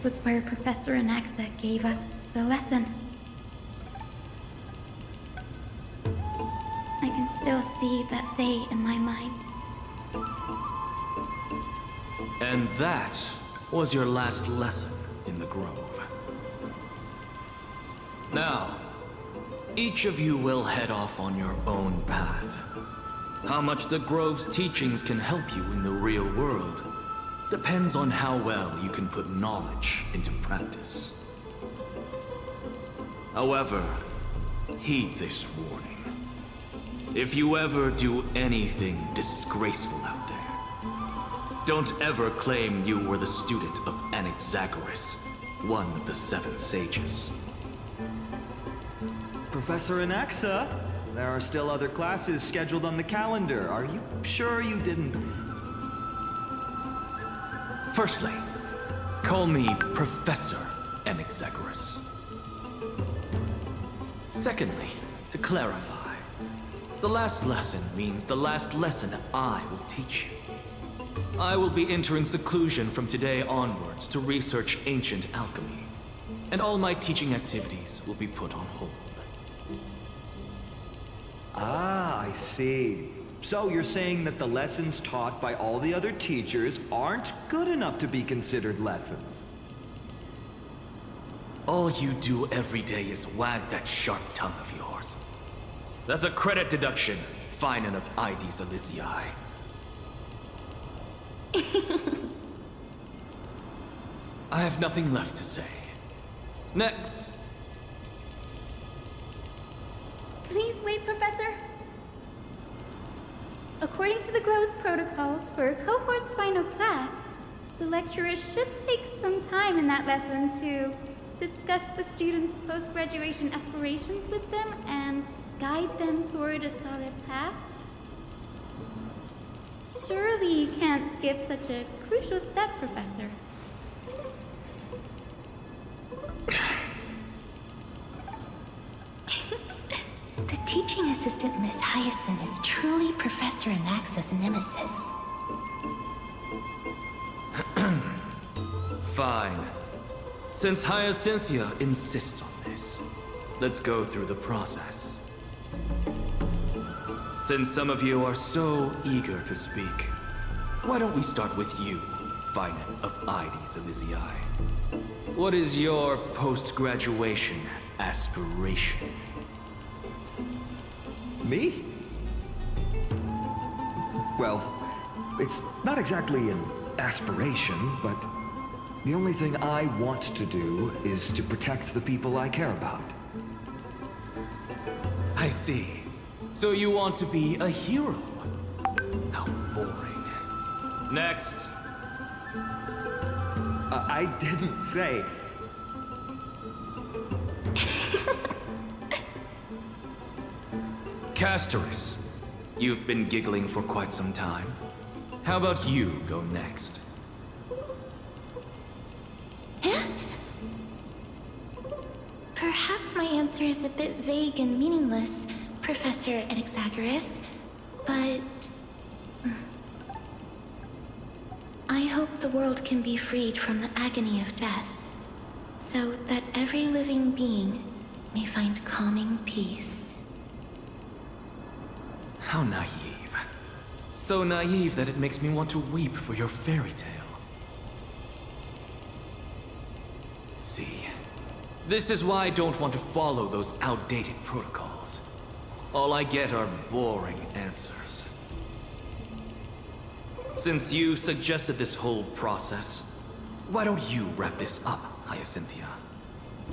was where Professor Anaxa gave us the lesson. I can still see that day in my mind. And that was your last lesson in the Grove. Now, each of you will head off on your own path. How much the Grove's teachings can help you in the real world depends on how well you can put knowledge into practice. However, heed this warning. If you ever do anything disgraceful out there, don't ever claim you were the student of Anaxagoras, one of the 7 sages. Professor Anaxa, there are still other classes scheduled on the calendar. Are you sure you didn't... Firstly, call me Professor Anaxagoras. Secondly, to clarify, the last lesson means the last lesson I will teach you. I will be entering seclusion from today onwards to research ancient alchemy, and all my teaching activities will be put on hold. Ah, I see. So you're saying that the lessons taught by all the other teachers aren't good enough to be considered lessons? All you do every day is wag that sharp tongue of yours. That's a credit deduction, fine enough IDs Elysiae. I have nothing left to say. Next. Please wait, Professor. According to the Grove's protocols for a cohort's final class, the lecturer should take some time in that lesson to discuss the students' post-graduation aspirations with them and guide them toward a solid path. Surely you can't skip such a crucial step, Professor. The teaching assistant, Miss Hyacinth, is truly Professor Anaxa's nemesis. Fine. Since Hyacinthia insists on this, let's go through the process. Since some of you are so eager to speak, why don't we start with you, Finite of IDs Elysiae? What is your post-graduation aspiration? Me? Well, it's not exactly an aspiration, but the only thing I want to do is to protect the people I care about. I see. So you want to be a hero? How boring. Next. I didn't say... Castorus, you've been giggling for quite some time. How about you go next? Perhaps my answer is a bit vague and meaningless, Professor Anaxagoras, but... I hope the world can be freed from the agony of death, so that every living being may find calming peace. How naive. So naive that it makes me want to weep for your fairy tale. See, this is why I don't want to follow those outdated protocols. All I get are boring answers. Since you suggested this whole process, why don't you wrap this up, Hyacinthia?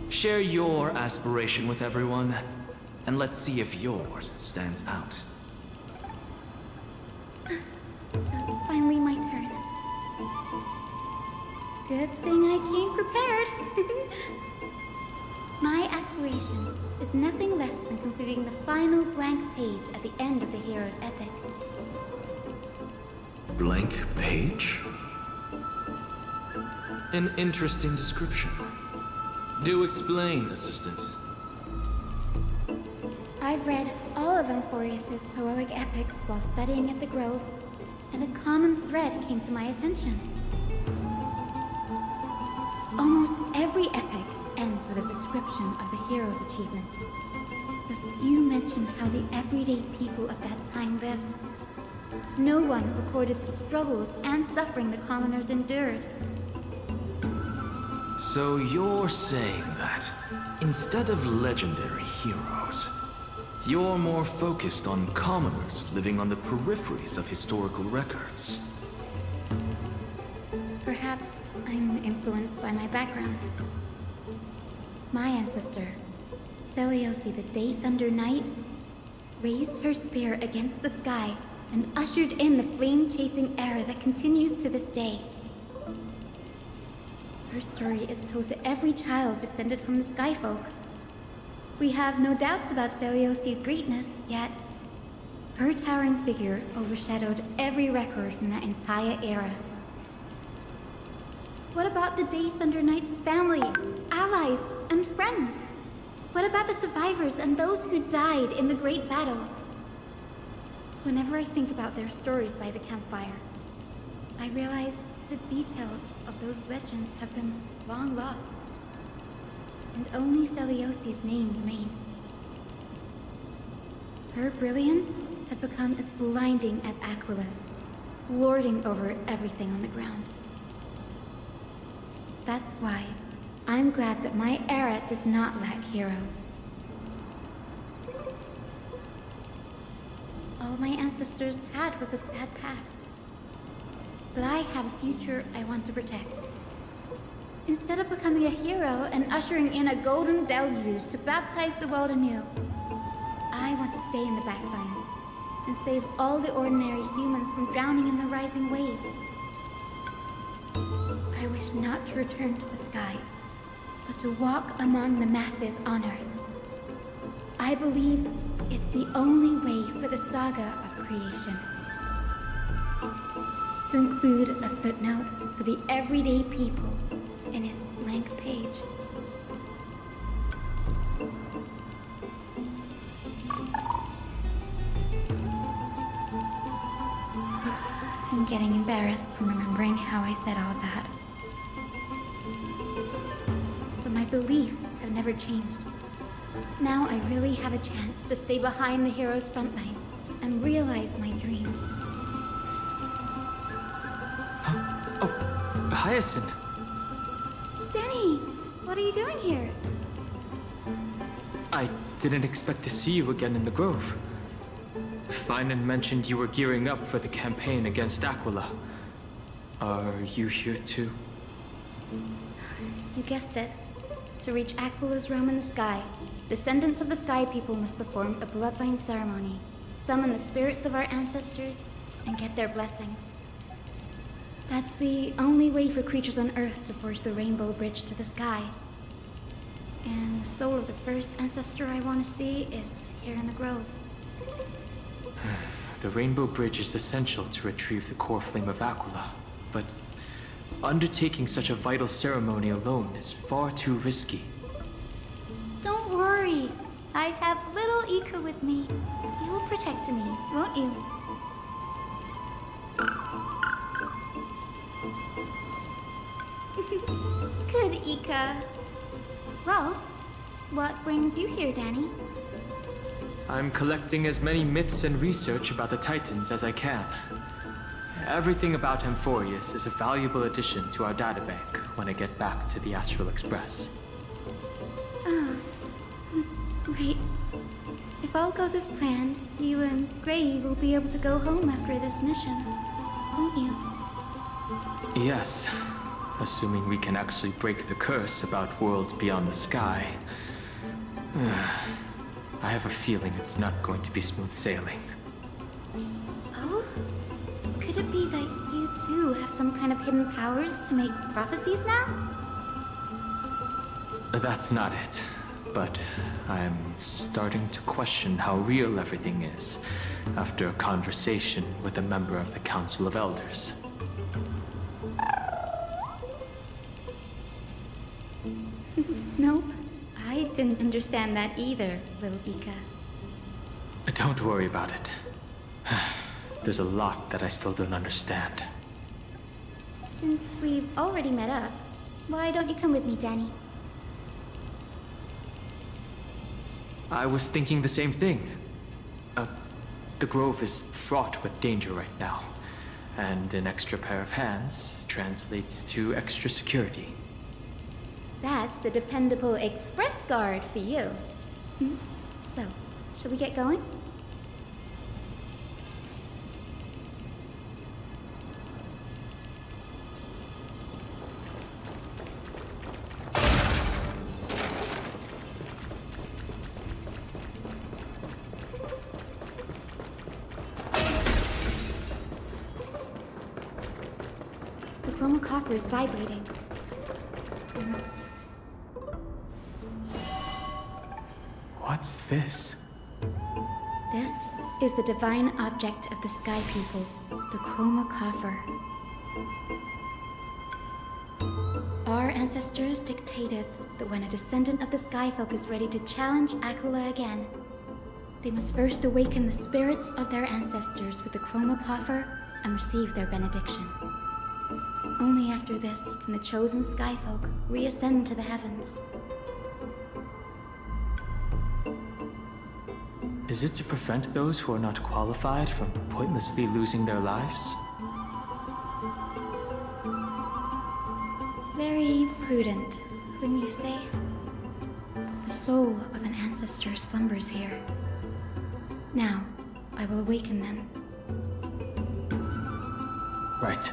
Share your aspiration with everyone, and let's see if yours stands out. So it's finally my turn. Good thing I came prepared. My aspiration is nothing less than completing the final blank page at the end of the hero's epic. Blank page? An interesting description. Do explain, assistant. I've read all of Amphoreus' heroic epics while studying at the Grove, and a common thread came to my attention. Almost Every epic ends with a description of the hero's achievements. But few mention how the everyday people of that time lived. No one recorded the struggles and suffering the commoners endured. So you're saying that, instead of legendary heroes, you're more focused on commoners living on the peripheries of historical records. Perhaps I'm influenced by my background. My ancestor, Seliosi the Day Thunder Knight, raised her spear against the sky and ushered in the flame-chasing era that continues to this day. Her story is told to every child descended from the Skyfolk. We have no doubts about Seliosi's greatness, yet her towering figure overshadowed every record from that entire era. What about the Day Thunder Knight's family, allies, and friends? What about the survivors and those who died in the great battles? Whenever I think about their stories by the campfire, I realize the details of those legends have been long lost, and only Seliosi's name remains. Her brilliance had become as blinding as Aquila's, lording over everything on the ground. That's why I'm glad that my era does not lack heroes. All my ancestors had was a sad past. But I have a future I want to protect. Instead of becoming a hero and ushering in a golden deluge to baptize the world anew, I want to stay in the backline and save all the ordinary humans from drowning in the rising waves. I wish not to return to the sky, but to walk among the masses on Earth. I believe it's the only way for the saga of creation. To include a footnote for the everyday people in its blank page. I'm getting embarrassed from remembering how I said all that. But my beliefs have never changed. Now I really have a chance to stay behind the hero's front line and realize my dream. Hyacinth! Danny, what are you doing here? I didn't expect to see you again in the Grove. Finan mentioned you were gearing up for the campaign against Aquila. Are you here too? You guessed it. To reach Aquila's realm in the sky, descendants of the Sky People must perform a bloodline ceremony, summon the spirits of our ancestors, and get their blessings. That's the only way for creatures on Earth to forge the rainbow bridge to the sky. And the soul of the first ancestor I want to see is here in the Grove. The rainbow bridge is essential to retrieve the core flame of Aquila, but undertaking such a vital ceremony alone is far too risky. Don't worry. I have little Ika with me. You will protect me, won't you? Good, Ika. Well, what brings you here, Danny? I'm collecting as many myths and research about the Titans as I can. Everything about Amphoreus is a valuable addition to our databank when I get back to the Astral Express. Ah, right. If all goes as planned, you and Gray will be able to go home after this mission, won't you? Yes, assuming we can actually break the curse about worlds beyond the sky. I have a feeling it's not going to be smooth sailing. Oh? Could it be that you too have some kind of hidden powers to make prophecies now? That's not it, but I'm starting to question how real everything is after a conversation with a member of the Council of Elders. Nope. I didn't understand that either, little Ika. Don't worry about it. There's a lot that I still don't understand. Since we've already met up, Why don't you come with me, Danny? I was thinking the same thing. The grove is fraught with danger right now, and an extra pair of hands translates to extra security. That's the dependable express guard for you. So, shall we get going? The chromocopter is vibrating. What's this? This is the divine object of the Sky People, the chromocopter. Our ancestors dictated that when a descendant of the Skyfolk is ready to challenge Aquila again, they must first awaken the spirits of their ancestors with the chromocopter and receive their benediction. Only after this can the chosen Skyfolk reascend to the heavens. Is it to prevent those who are not qualified from pointlessly losing their lives? Very prudent, wouldn't you say? The soul of an ancestor slumbers here. Now, I will awaken them. Right.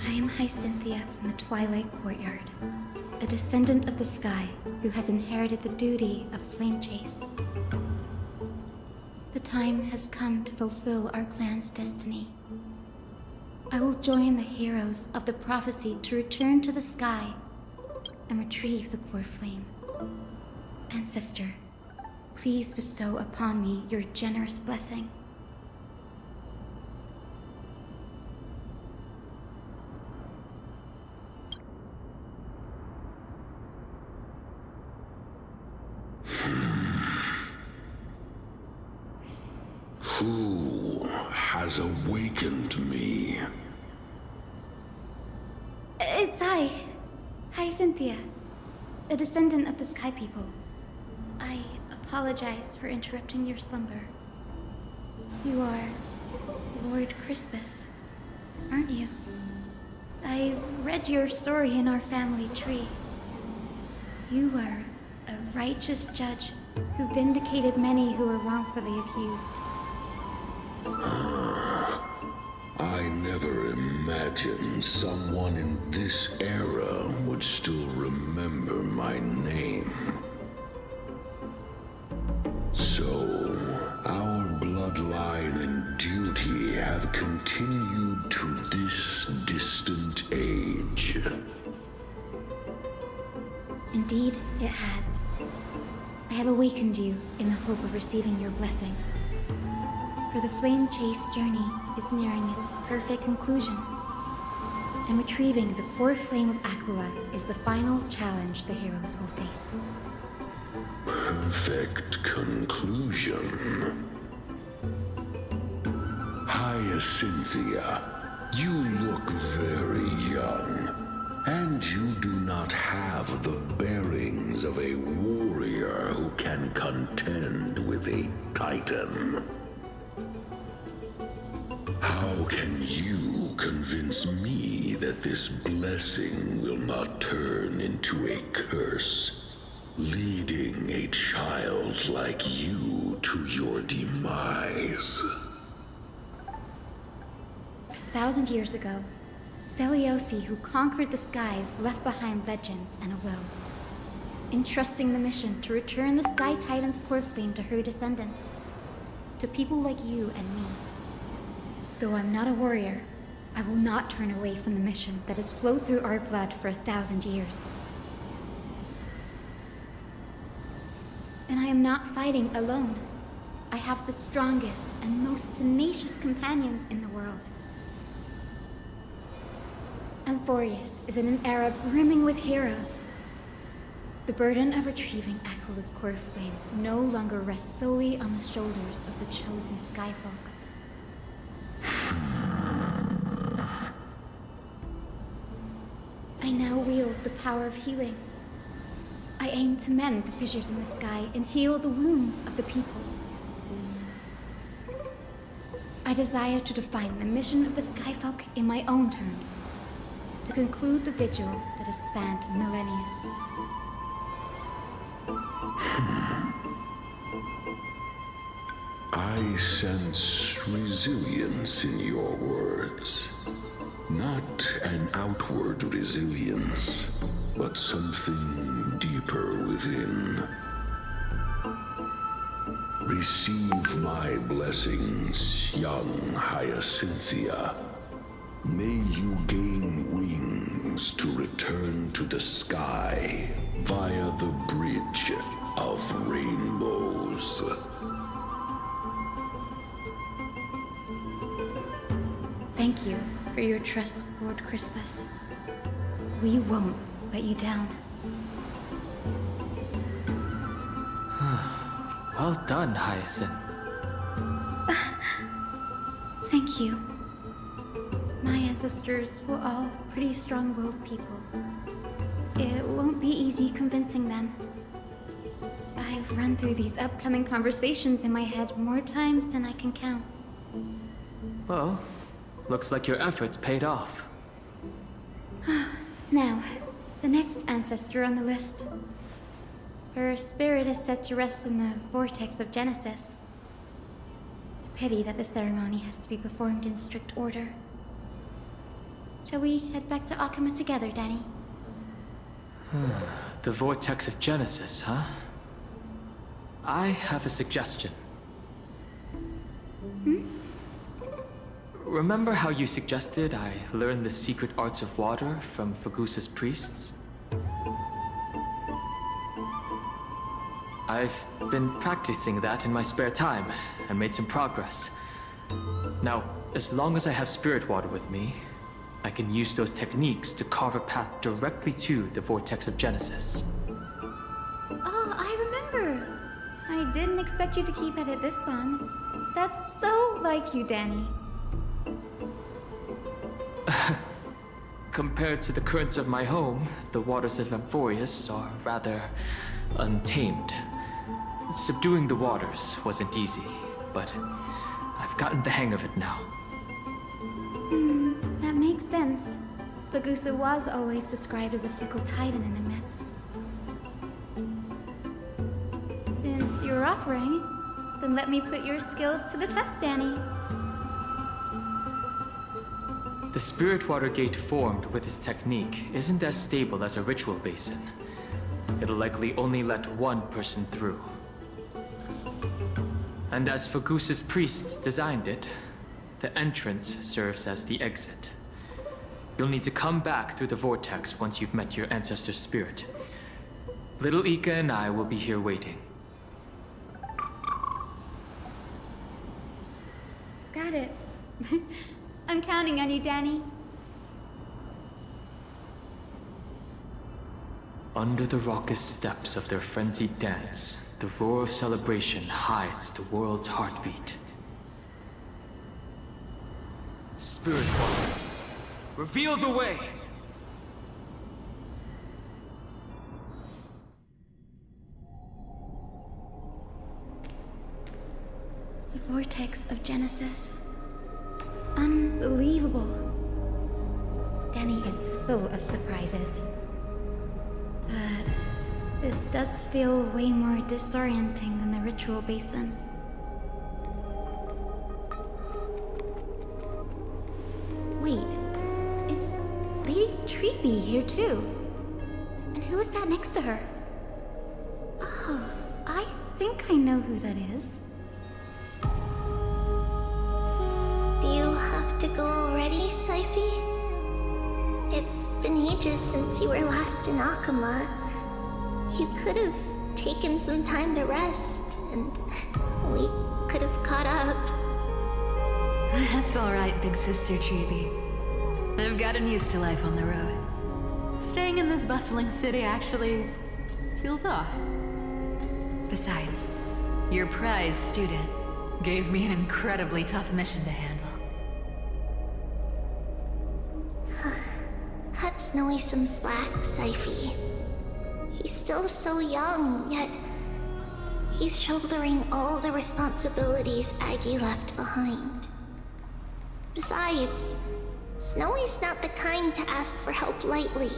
I am Hyacinthia from the Twilight Courtyard, a descendant of the sky who has inherited the duty of flame chase. The time has come to fulfill our clan's destiny. I will join the heroes of the prophecy to return to the sky and retrieve the core flame. Ancestor, please bestow upon me your generous blessing. Who has awakened me? It's I, Hyacinthia, a descendant of the Sky People. I apologize for interrupting your slumber. You are Lord Crispus, aren't you? I've read your story in our family tree. You were a righteous judge who vindicated many who were wrongfully accused. I never imagined someone in this era would still remember my name. So, our bloodline and duty have continued to this distant age. Indeed, it has. I have awakened you in the hope of receiving your blessing. For the flame chase journey is nearing its perfect conclusion, and retrieving the core flame of Aquila is the final challenge the heroes will face. Perfect conclusion. Hyacinthia, you look very young, and you do not have the bearings of a warrior who can contend with a titan. How can you convince me that this blessing will not turn into a curse, leading a child like you to your demise? 1,000 years ago, Seliosi, who conquered the skies, left behind legends and a will, entrusting the mission to return the Sky Titan's core flame to her descendants, to people like you and me. Though I'm not a warrior, I will not turn away from the mission that has flowed through our blood for 1,000 years. And I am not fighting alone. I have the strongest and most tenacious companions in the world. AMPHOREUS is in an era brimming with heroes. The burden of retrieving Aquila's core flame no longer rests solely on the shoulders of the chosen Skyfolk. I now wield the power of healing. I aim to mend the fissures in the sky and heal the wounds of the people. I desire to define the mission of the Skyfolk in my own terms, to conclude the vigil that has spanned millennia. I sense resilience in your words. Not an outward resilience, but something deeper within. Receive my blessings, young Hyacinthia. May you gain wings to return to the sky via the bridge of rainbows. Thank you for your trust, Lord Crispus. We won't let you down. Well done, Hyacinth. Thank you. My ancestors were all pretty strong-willed people. It won't be easy convincing them. I've run through these upcoming conversations in my head more times than I can count. Well, looks like your efforts paid off. Now, the next ancestor on the list. Her spirit is set to rest in the vortex of Genesis. Pity that the ceremony has to be performed in strict order. Shall we head back to Akuma together, Danny? The vortex of Genesis, huh? I have a suggestion. Remember how you suggested I learn the secret arts of water from Fagusa's priests? I've been practicing that in my spare time and made some progress. Now, as long as I have spirit water with me, I can use those techniques to carve a path directly to the vortex of Genesis. Oh, I remember. I didn't expect you to keep at it this long. That's so like you, Danny. Compared to the currents of my home, the waters of Amphoreus are rather untamed. Subduing the waters wasn't easy, but I've gotten the hang of it now. That makes sense. Fagusa was always described as a fickle titan in the myths. Since you're offering, then let me put your skills to the test, Danny. The spirit water gate formed with this technique isn't as stable as a ritual basin. It'll likely only let one person through. And as Fagusa's priests designed it, the entrance serves as the exit. You'll need to come back through the vortex once you've met your ancestor's spirit. Little Ika and I will be here waiting. Got it. I'm counting on you, Danny. Under the raucous steps of their frenzied dance, the roar of celebration hides the world's heartbeat. Spirit Water, reveal the way! The vortex of Genesis. Unbelievable. Danny is full of surprises. But this does feel way more disorienting than the ritual basin. Wait, is Lady Treepy here too? And who is that next to her? Oh, I think I know who that is. Do you have to go already, Syphie? It's been ages since you were last in Akuma. You could have taken some time to rest, and we could have caught up. That's alright, big sister Treeby. I've gotten used to life on the road. Staying in this bustling city actually feels off. Besides, your prize student gave me an incredibly tough mission to handle. That's Snowy some slack, Syphie. He's still so young, yet he's shouldering all the responsibilities Aggie left behind. Besides, Snowy's not the kind to ask for help lightly.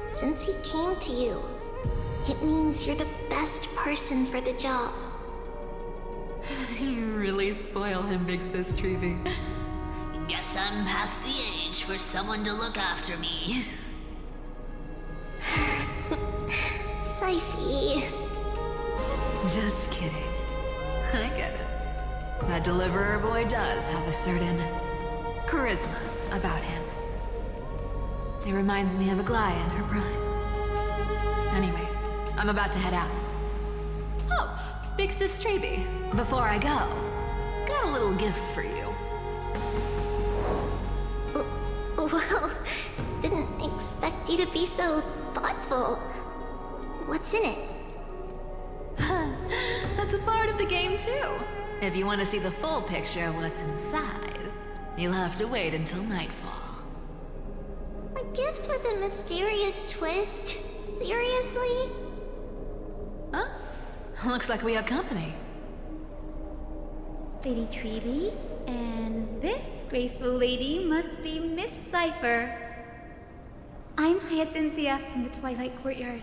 Since he came to you, it means you're the best person for the job. You really spoil him, Big Sis Treevy. Guess I'm past the age for someone to look after me. Syphie. Just kidding. I get it. That deliverer boy does have a certain charisma about him. It reminds me of a Glaya in her prime. Anyway, I'm about to head out. Oh, Big Sis Treevy, before I go, got a little gift for you. Well, didn't expect you to be so thoughtful. What's in it? That's a part of the game too. If you want to see the full picture of what's inside, you'll have to wait until nightfall. A gift with a mysterious twist? Seriously? Huh? Looks like we have company. Lady Treevy, and this graceful lady must be Miss Cypher. I'm Hyacinthia from the Twilight Courtyard.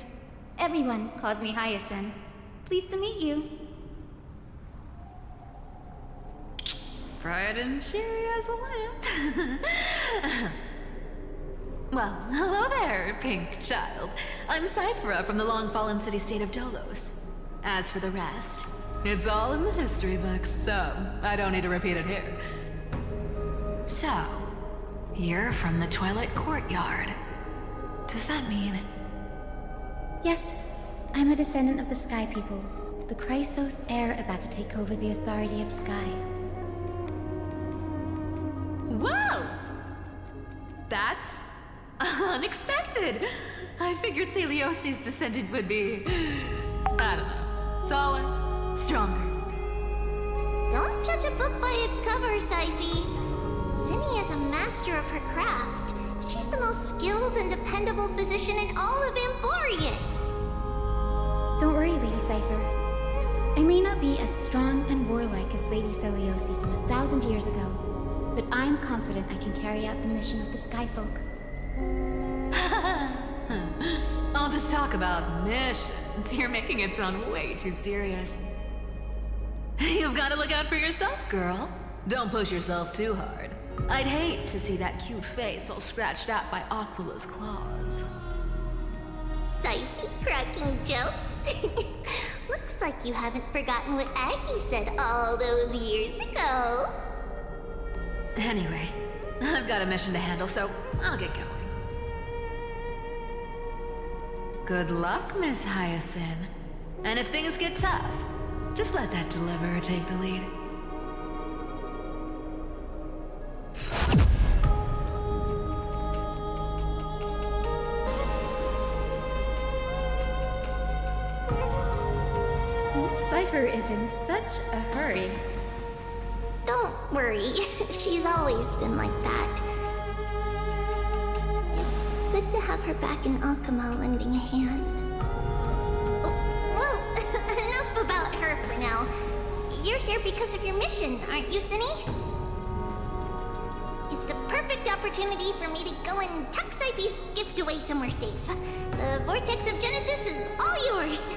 Everyone calls me Hyacinth. Pleased to meet you. Bright and cheery as a lamp. Well, hello there, pink child. I'm Cyphera from the long-fallen city-state of Dolos. As for the rest, it's all in the history books, so I don't need to repeat it here. So, you're from the Twilight Courtyard. Does that mean... Yes, I'm a descendant of the Sky People, the Chrysos heir about to take over the authority of Sky. Whoa! That's unexpected. I figured Celiosi's descendant would be, I don't know, taller, stronger. Don't judge a book by its cover, Syphie. Zinni is a master of her craft. She's the most skilled and dependable physician in all of Amphoreus. Don't worry, Lady Cypher. I may not be as strong and warlike as Lady Celiosi from 1,000 years ago, but I'm confident I can carry out the mission of the Skyfolk. All this talk about missions, you're making it sound way too serious. You've got to look out for yourself, girl. Don't push yourself too hard. I'd hate to see that cute face all scratched out by Aquila's claws. Syphie cracking jokes? Looks like you haven't forgotten what Aggie said all those years ago. Anyway, I've got a mission to handle, so I'll get going. Good luck, Miss Hyacinth. And if things get tough, just let that deliverer take the lead. Miss Cypher is in such a hurry. Don't worry, she's always been like that. It's good to have her back in Akama lending a hand. Well, enough about her for now. You're here because of your mission, aren't you, Zinni? It's the perfect opportunity for me to go and tuck Syphie's gift away somewhere safe. The Vortex of Genesis is all yours.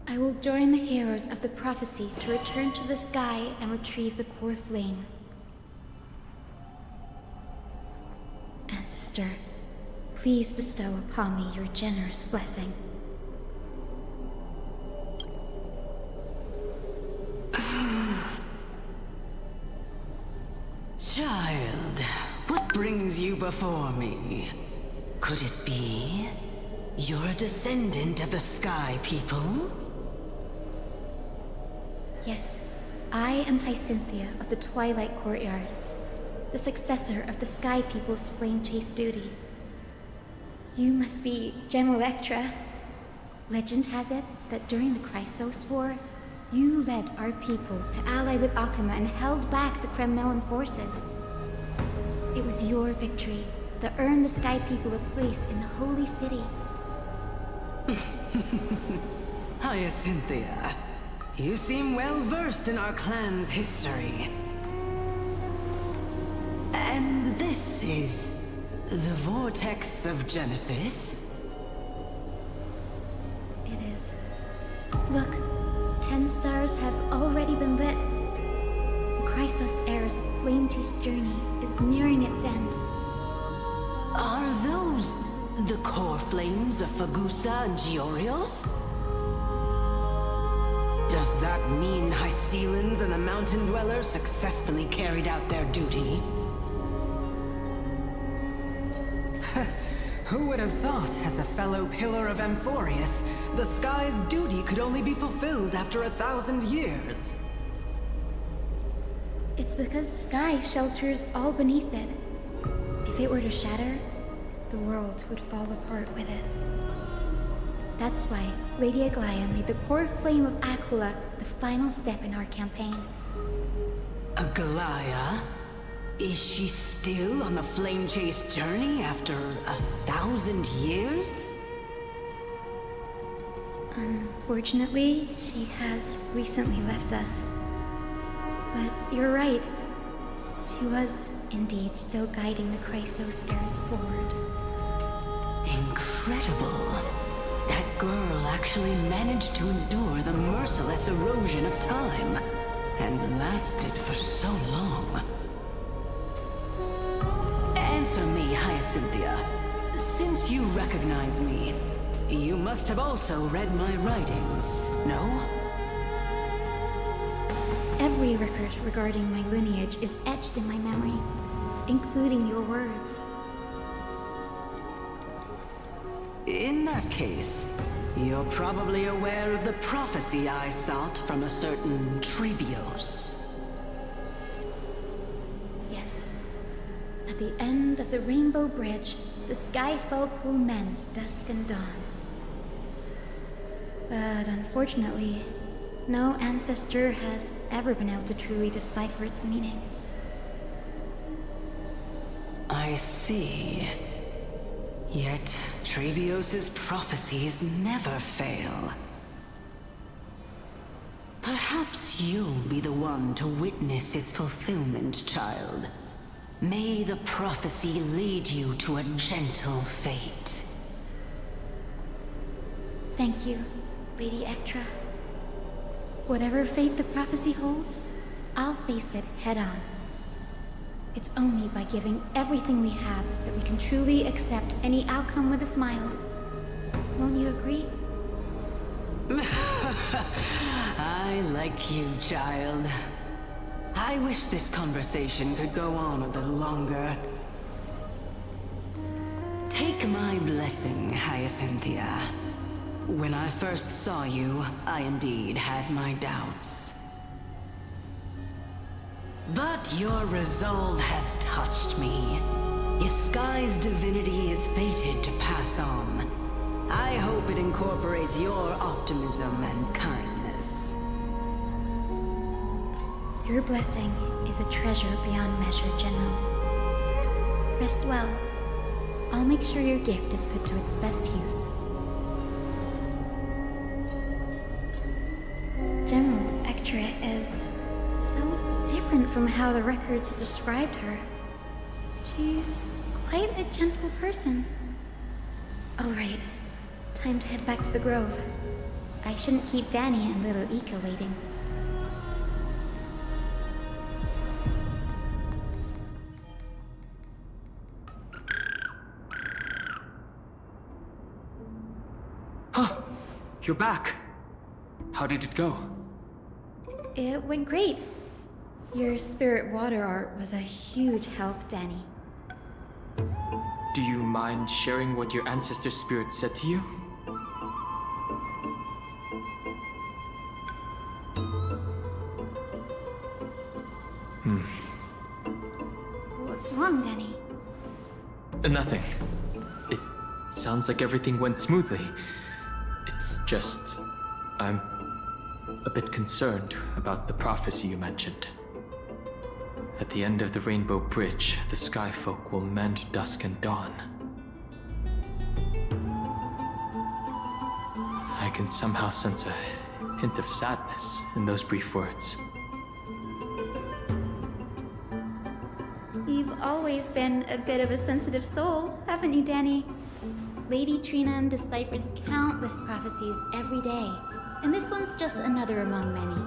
I will join the heroes of the prophecy to return to the sky and retrieve the core flame. Ancestor, please bestow upon me your generous blessing. Child, what brings you before me? Could it be you're a descendant of the Sky People? Yes, I am Hyacinthia of the Twilight Courtyard, the successor of the Sky People's flame chase duty. You must be General Electra. Legend has it that during the Chrysos War, you led our people to ally with Akuma and held back the Kremnoan forces. It was your victory that earned the Sky People a place in the Holy City. Hyacinthia, you seem well versed in our clan's history. And this is the Vortex of Genesis? It is. Look, 10 stars have already been lit. The Chrysos Heir's flame-teased journey is nearing its end. Are those the core flames of Fagusa and Giorios? Does that mean Hycelans and the Mountain Dwellers successfully carried out their duty? Who would have thought, as a fellow pillar of Amphoreus, the sky's duty could only be fulfilled after 1,000 years? It's because Sky shelters all beneath it. If it were to shatter, the world would fall apart with it. That's why Lady Aglaya made the core flame of Aquila the final step in our campaign. Aglaya? Is she still on the flame chase journey after 1,000 years? Unfortunately, she has recently left us. But you're right. She was indeed still guiding the Chrysos heirs forward. Incredible. That girl actually managed to endure the merciless erosion of time, and lasted for so long. Answer me, Hyacinthia. Since you recognize me, you must have also read my writings, no? Every record regarding my lineage is etched in my memory, including your words. In that case, you're probably aware of the prophecy I sought from a certain Trebios. Yes. At the end of the Rainbow Bridge, the Sky Folk will mend dusk and dawn. But unfortunately, no ancestor has ever been able to truly decipher its meaning. I see. Yet, Trebios' prophecies never fail. Perhaps you'll be the one to witness its fulfillment, child. May the prophecy lead you to a gentle fate. Thank you, Lady Ectra. Whatever fate the prophecy holds, I'll face it head-on. It's only by giving everything we have that we can truly accept any outcome with a smile. Won't you agree? I like you, child. I wish this conversation could go on a little longer. Take my blessing, Hyacinthia. When I first saw you, I indeed had my doubts. But your resolve has touched me. If Sky's divinity is fated to pass on, I hope it incorporates your optimism and kindness. Your blessing is a treasure beyond measure, General. Rest well. I'll make sure your gift is put to its best use. General Ectra is so different from how the records described her. She's quite a gentle person. All right, time to head back to the Grove. I shouldn't keep Danny and little Ika waiting. Huh, you're back. How did it go? It went great. Your spirit water art was a huge help, Danny. Do you mind sharing what your ancestor spirit said to you? What's wrong, Danny? Nothing. It sounds like everything went smoothly. It's just... I'm a bit concerned about the prophecy you mentioned. At the end of the Rainbow Bridge, the Sky Folk will mend dusk and dawn. I can somehow sense a hint of sadness in those brief words. You've always been a bit of a sensitive soul, haven't you, Danny? Lady Trinan deciphers countless prophecies every day, and this one's just another among many.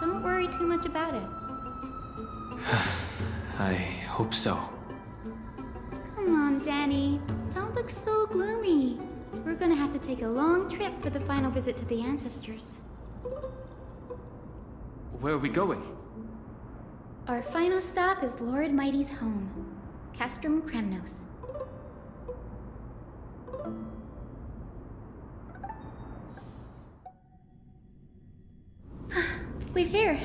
Don't worry too much about it. I hope so. Come on, Danny. Don't look so gloomy. We're gonna have to take a long trip for the final visit to the ancestors. Where are we going? Our final stop is Lord Mighty's home, Castrum Kremnos. We're here.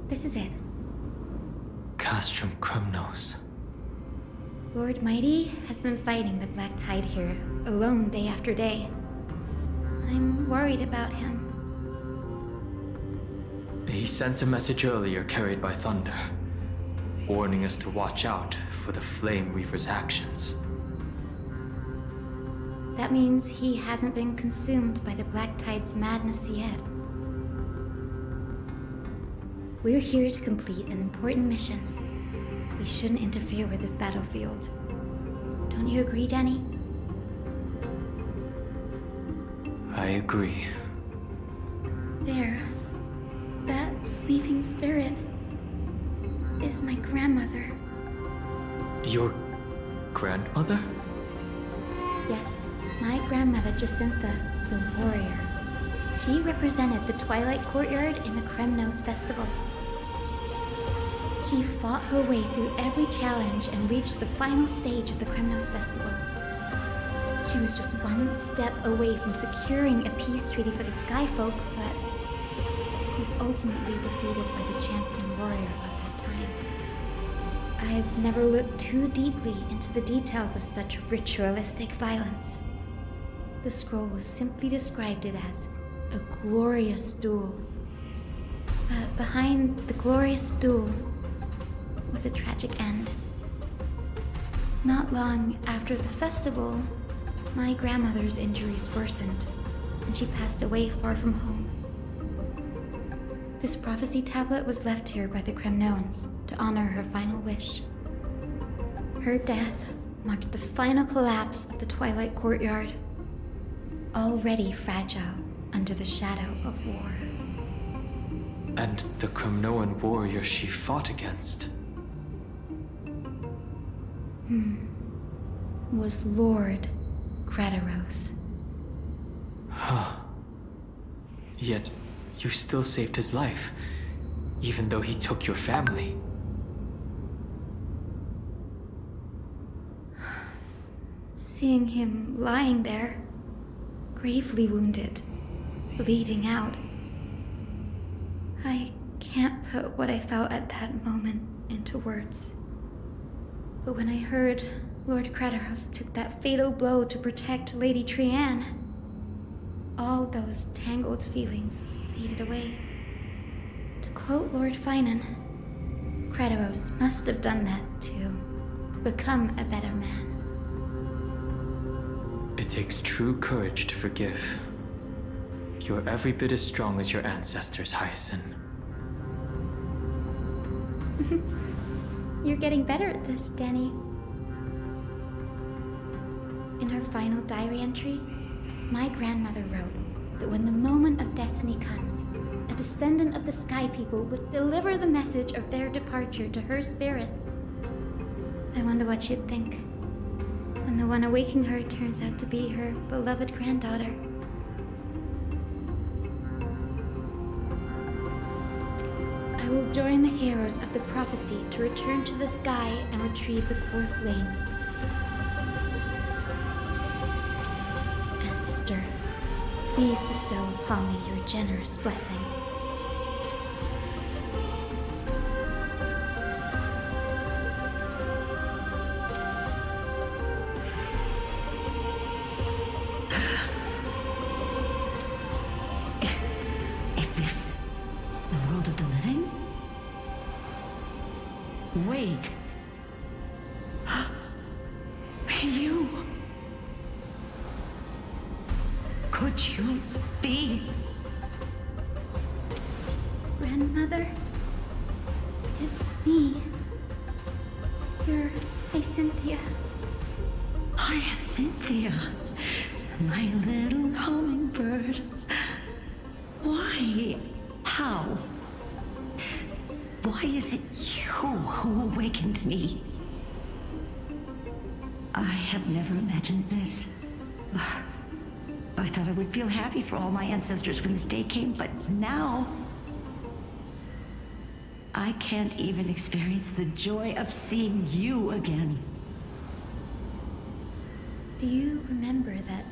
This is it. Castrum Kremnos. Lord Mighty has been fighting the Black Tide here, alone day after day. I'm worried about him. He sent a message earlier carried by thunder, warning us to watch out for the Flame Reaver's actions. That means he hasn't been consumed by the Black Tide's madness yet. We're here to complete an important mission. We shouldn't interfere with this battlefield. Don't you agree, Danny? I agree. There. That sleeping spirit is my grandmother. Your grandmother? Yes, my grandmother Jacintha was a warrior. She represented the Twilight Courtyard in the Kremnos Festival. She fought her way through every challenge and reached the final stage of the Kremnos Festival. She was just one step away from securing a peace treaty for the Skyfolk, but was ultimately defeated by the champion warrior of that time. I've never looked too deeply into the details of such ritualistic violence. The scroll simply described it as a glorious duel. But behind the glorious duel was a tragic end. Not long after the festival, my grandmother's injuries worsened, and she passed away far from home. This prophecy tablet was left here by the Kremnoans to honor her final wish. Her death marked the final collapse of the Twilight Courtyard, already fragile under the shadow of war. And the Kremnoan warrior she fought against? Was Lord Gradaros. Huh. Yet, you still saved his life, even though he took your family. Seeing him lying there, gravely wounded, bleeding out, I can't put what I felt at that moment into words. But when I heard Lord Gradaros took that fatal blow to protect Lady Trian, all those tangled feelings faded away. To quote Lord Finan, Gradaros must have done that to become a better man. It takes true courage to forgive. You're every bit as strong as your ancestors, Hyacinth. You're getting better at this, Danny. In her final diary entry, my grandmother wrote that when the moment of destiny comes, a descendant of the Sky People would deliver the message of their departure to her spirit. I wonder what she'd think when the one awaking her turns out to be her beloved granddaughter. I will join the heroes of the prophecy to return to the sky and retrieve the core flame. Ancestor, please bestow upon me your generous blessing. could you be? Grandmother, it's me. You're Hyacinthia. Hyacinthia, my little hummingbird. Why? How? Why is it you who awakened me? I have never imagined this. I thought I would feel happy for all my ancestors when this day came, but now I can't even experience the joy of seeing you again. Do you remember that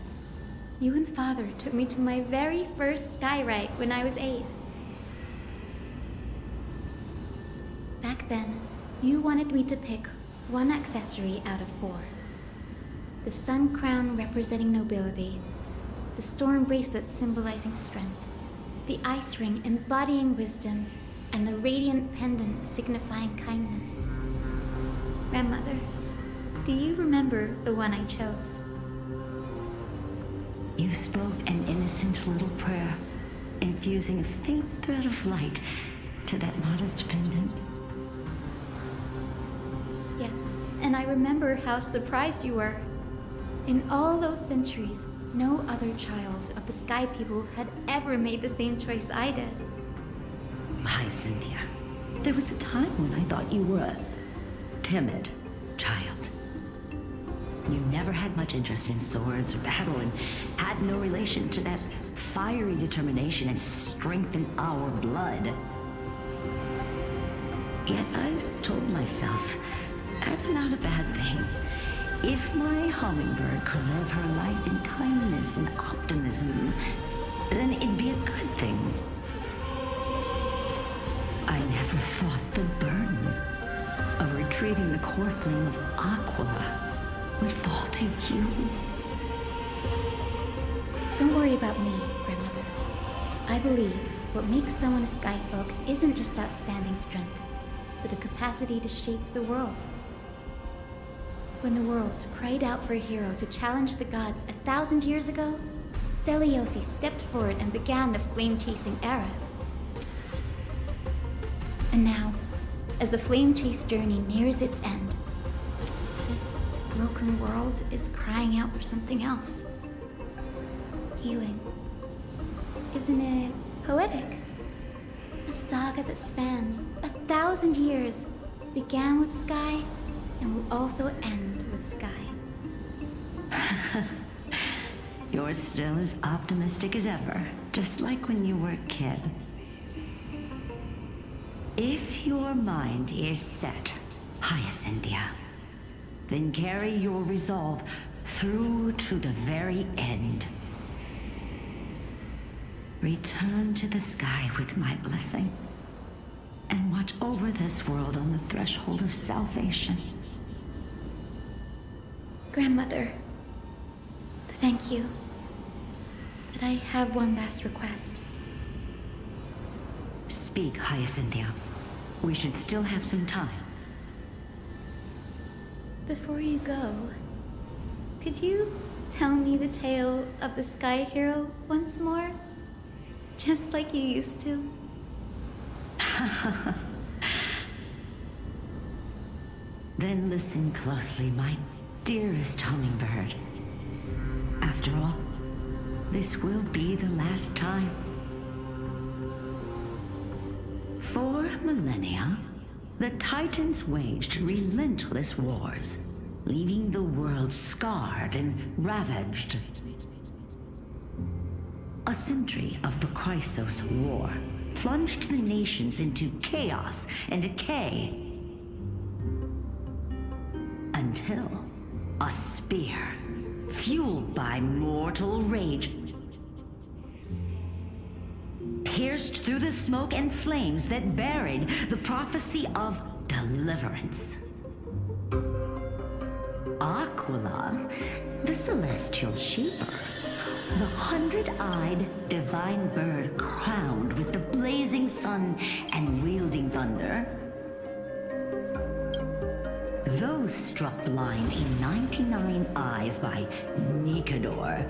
you and Father took me to my very first sky ride when I was 8? Back then, you wanted me to pick one accessory out of 4. The sun crown representing nobility, the storm bracelet symbolizing strength, the ice ring embodying wisdom, and the radiant pendant signifying kindness. Grandmother, do you remember the one I chose? You spoke an innocent little prayer, infusing a faint thread of light to that modest pendant. Yes, and I remember how surprised you were. In all those centuries, no other child of the Sky People had ever made the same choice I did. Hyacinthia, there was a time when I thought you were a timid child. You never had much interest in swords or battle and had no relation to that fiery determination and strength in our blood. Yet I've told myself, that's not a bad thing. If my hummingbird could live her life in kindness and optimism, then it'd be a good thing. I never thought the burden of retrieving the core flame of Aquila would fall to you. Don't worry about me, Grandmother. I believe what makes someone a Skyfolk isn't just outstanding strength, but the capacity to shape the world. When the world cried out for a hero to challenge the gods 1,000 years ago, Deliosi stepped forward and began the flame-chasing era. And now, as the flame chase journey nears its end, this broken world is crying out for something else. Healing. Isn't it poetic? A saga that spans 1,000 years, began with Sky, and will also end with Sky. You're still as optimistic as ever, just like when you were a kid. If your mind is set, Hyacinthia, then carry your resolve through to the very end. Return to the sky with my blessing, and watch over this world on the threshold of salvation. Grandmother, thank you. But I have one last request. Speak, Hyacinthia. We should still have some time. Before you go, could you tell me the tale of the Sky Hero once more? Just like you used to? Then listen closely, my dearest hummingbird. After all, this will be the last time. For millennia, the Titans waged relentless wars, leaving the world scarred and ravaged. A century of the Chrysos War plunged the nations into chaos and decay. Until a spear, fueled by mortal rage, pierced through the smoke and flames that buried the prophecy of deliverance. Aquila, the celestial shaper, the 100-eyed divine bird crowned with the blazing sun and wielding thunder. Those struck blind in 99 eyes by Nikador,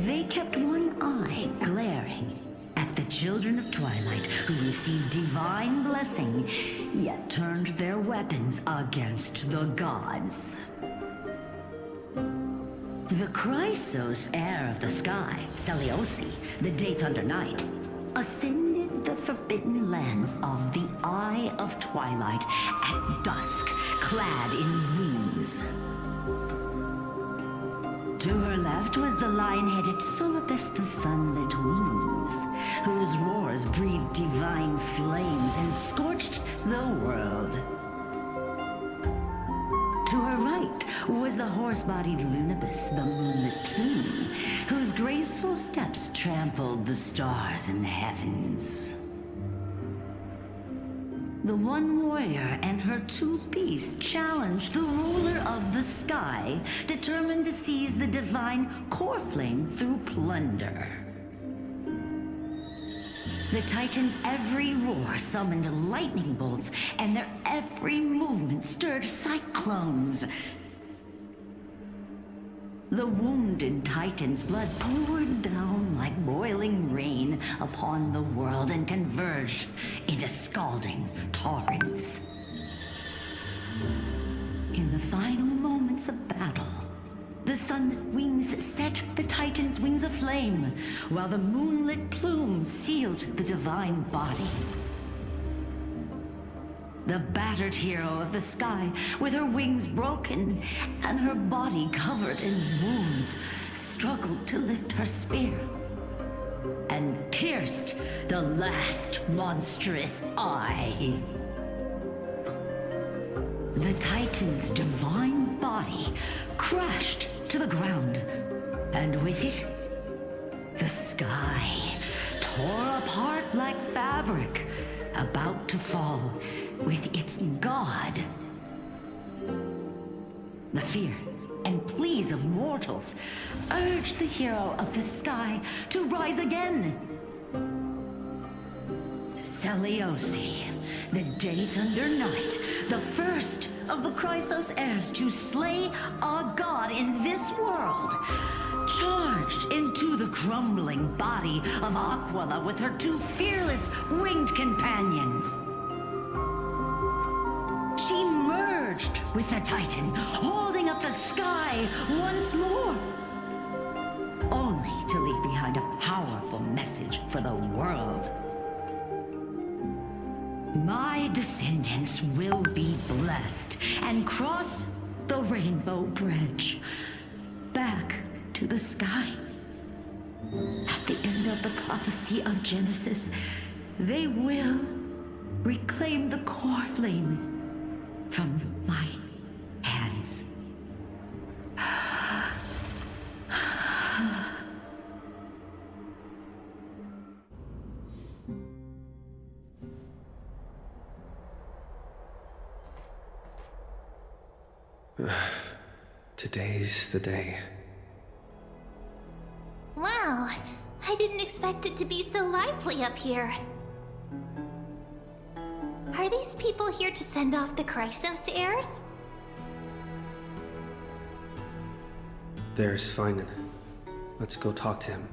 they kept one eye glaring at the children of Twilight who received divine blessing, yet turned their weapons against the gods. The Chrysos heir of the sky, Seliosi, the Day Thunder Knight, ascended the forbidden lands of the Eye of Twilight at dusk, clad in wings. To her left was the lion-headed Solibus the Sunlit Wings, whose roars breathed divine flames and scorched the world. To her right was the horse-bodied Lunibus, the Moonlit Plume, whose graceful steps trampled the stars in the heavens. The one warrior and her two beasts challenged the ruler of the sky, determined to seize the divine core flame through plunder. The Titans' every roar summoned lightning bolts, and their every movement stirred cyclones. The wounded Titan's blood poured down like boiling rain upon the world and converged into scalding torrents. In the final moments of battle, the Sunlit Wings set the Titan's wings aflame, while the Moonlit Plume sealed the divine body. The battered hero of the sky, with her wings broken and her body covered in wounds, struggled to lift her spear and pierced the last monstrous eye. The Titan's divine body crashed to the ground, and with it, the sky tore apart like fabric, about to fall with its god. The fear and pleas of mortals urged the hero of the sky to rise again. Seliosi, the Day Thunder Knight, the first of the Chrysos heirs to slay a god in this world, charged into the crumbling body of Aquila with her two fearless winged companions. She merged with the Titan, holding up the sky once more, only to leave behind a powerful message for the world. My descendants will be blessed and cross the Rainbow Bridge back to the sky. At the end of the prophecy of Genesis, they will reclaim the core flame from my hands. Today's the day. Wow, I didn't expect it to be so lively up here. Are these people here to send off the Chrysos heirs? There's Finan. Let's go talk to him.